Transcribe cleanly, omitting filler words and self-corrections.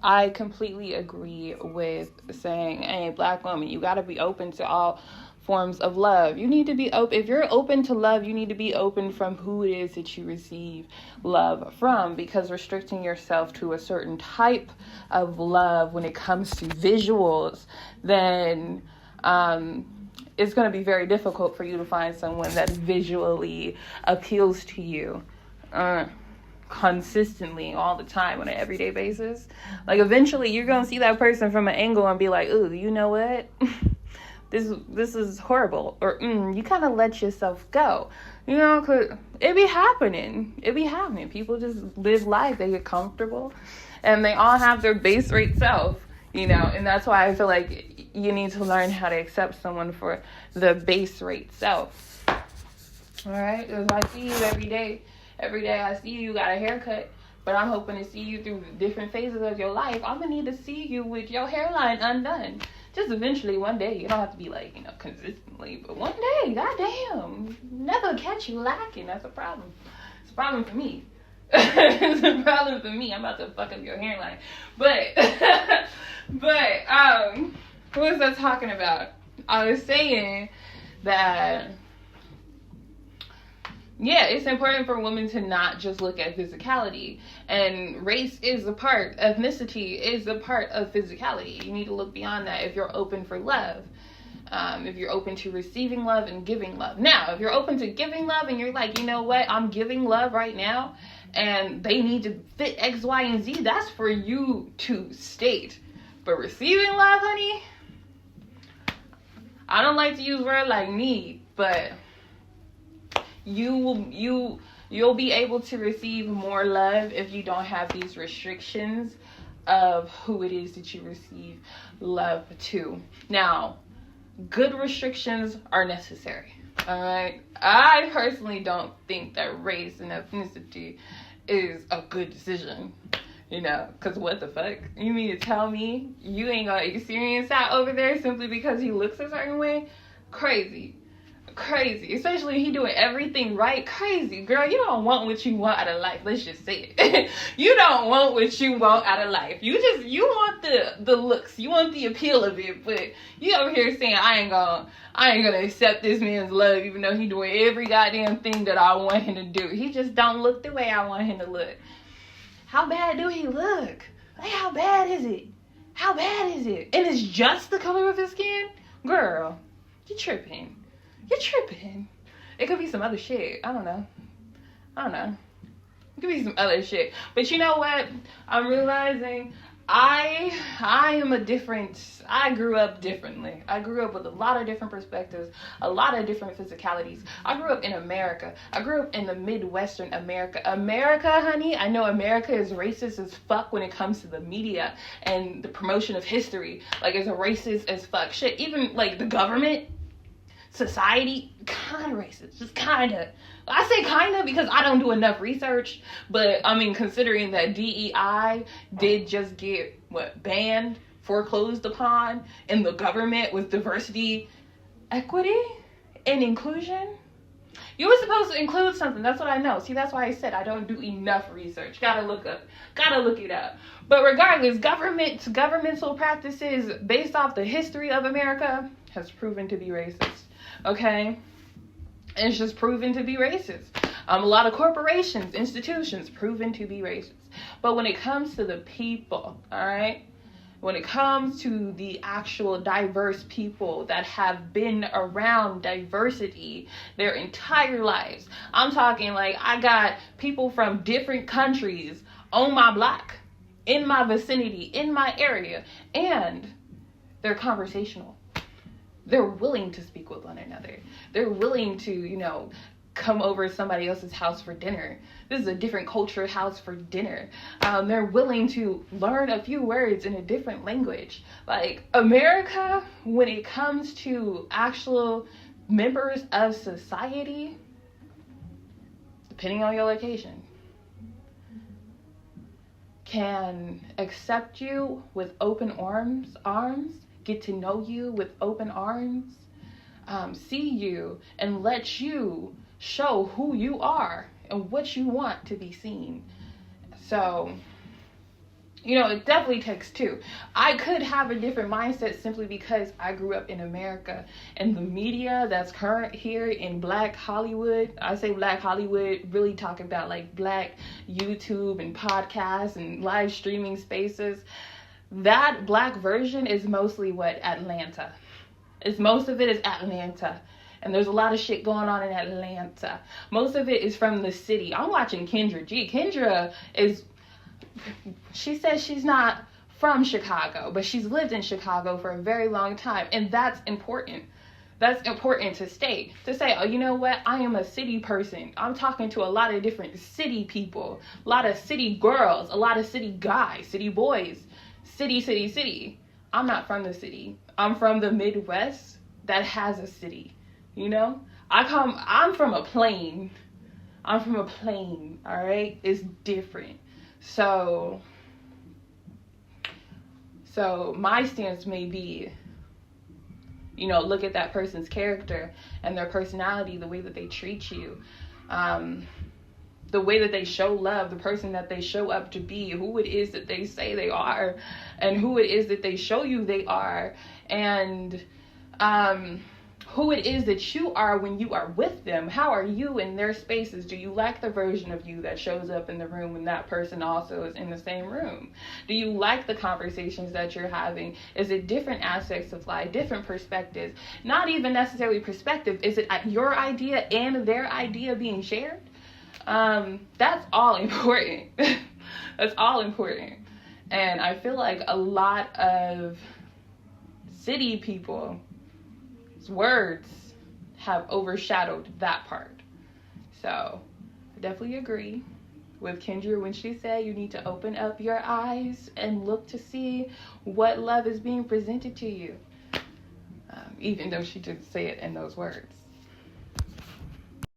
I completely agree with saying, hey, Black woman, you got to be open to all forms of love. You need to be open. If you're open to love, you need to be open from who it is that you receive love from, because restricting yourself to a certain type of love when it comes to visuals, then it's going to be very difficult for you to find someone that visually appeals to you consistently all the time on an everyday basis. Like, eventually you're going to see that person from an angle and be like, ooh, you know what? This is horrible. Or you kind of let yourself go. You know, cause it be happening. People just live life. They get comfortable and they all have their base rate self, you know, and that's why I feel like you need to learn how to accept someone for the base rate self. All right? Because I see you every day. Every day I see you got a haircut, but I'm hoping to see you through different phases of your life. I'm going to need to see you with your hairline undone. Just eventually, one day. You don't have to be like, you know, consistently, but one day, goddamn, never catch you lacking. That's a problem. It's a problem for me. It's a problem for me. I'm about to fuck up your hairline. But what was I talking about? I was saying that, yeah, it's important for women to not just look at physicality. And race is a part, ethnicity is a part of physicality. You need to look beyond that if you're open for love. If you're open to receiving love and giving love. Now, if you're open to giving love and you're like, you know what, I'm giving love right now, and they need to fit X, Y, and Z, that's for you to state. But receiving love, honey, I don't like to use words like need, but you'll be able to receive more love if you don't have these restrictions of who it is that you receive love to. Now, good restrictions are necessary. All right. I personally don't think that race and ethnicity is a good decision. You know, because what the fuck? You mean to tell me you ain't gonna experience that over there simply because he looks a certain way? Crazy, especially if he doing everything right. Crazy, girl. You don't want what you want out of life. Let's just say it. You don't want what you want out of life. You want the looks. You want the appeal of it. But you over here saying I ain't gonna accept this man's love, even though he doing every goddamn thing that I want him to do. He just don't look the way I want him to look. How bad do he look? Like, how bad is it? How bad is it? And it's just the color of his skin? Girl, you're tripping. It could be some other shit. I don't know. It could be some other shit. But you know what? I'm realizing I grew up differently. I grew up with a lot of different perspectives, a lot of different physicalities. I grew up in America. I grew up in the Midwestern America. America, honey, I know America is racist as fuck when it comes to the media and the promotion of history. Like, it's a racist as fuck shit. Even, like, the government, society, kind of racist. Just kind of. I say kind of because I don't do enough research, but I mean, considering that DEI did just get, banned, foreclosed upon in the government with diversity, equity, and inclusion. You were supposed to include something. That's what I know. See, that's why I said I don't do enough research. Gotta look it up. But regardless, governmental practices based off the history of America has proven to be racist. Okay? It's just proven to be racist. A lot of corporations, institutions, proven to be racist. But when it comes to the people, all right? When it comes to the actual diverse people that have been around diversity their entire lives, I'm talking like I got people from different countries on my block, in my vicinity, in my area, and they're conversational. They're willing to speak with one another. They're willing to, come over to somebody else's house for dinner. This is a different culture house for dinner. They're willing to learn a few words in a different language. Like, America, when it comes to actual members of society, depending on your location, can accept you with open arms, get to know you with open arms, see you and let you show who you are and what you want to be seen. So, It definitely takes two. I could have a different mindset simply because I grew up in America, and the media that's current here in Black Hollywood, I say Black Hollywood, really talking about like Black YouTube and podcasts and live streaming spaces. That Black version is mostly Atlanta. Most of it is Atlanta. And there's a lot of shit going on in Atlanta. Most of it is from the city. I'm watching Kendra G. Kendra she says she's not from Chicago, but she's lived in Chicago for a very long time. And that's important. That's important to state. To say, oh, you know what? I am a city person. I'm talking to a lot of different city people. A lot of city girls. A lot of city guys. City boys. City. I'm not from the city. I'm from the Midwest that has a city. I'm from a plane. All right? It's different. So my stance may be, look at that person's character and their personality, the way that they treat you, the way that they show love, the person that they show up to be, who it is that they say they are, and who it is that they show you they are, and who it is that you are when you are with them. How are you in their spaces? Do you like the version of you that shows up in the room when that person also is in the same room? Do you like the conversations that you're having? Is it different aspects of life, different perspectives? Not even necessarily perspective. Is it your idea and their idea being shared? That's all important. That's all important. And I feel like a lot of city people words have overshadowed that part. So I definitely agree with Kendra when she said you need to open up your eyes and look to see what love is being presented to you, even though she didn't say it in those words.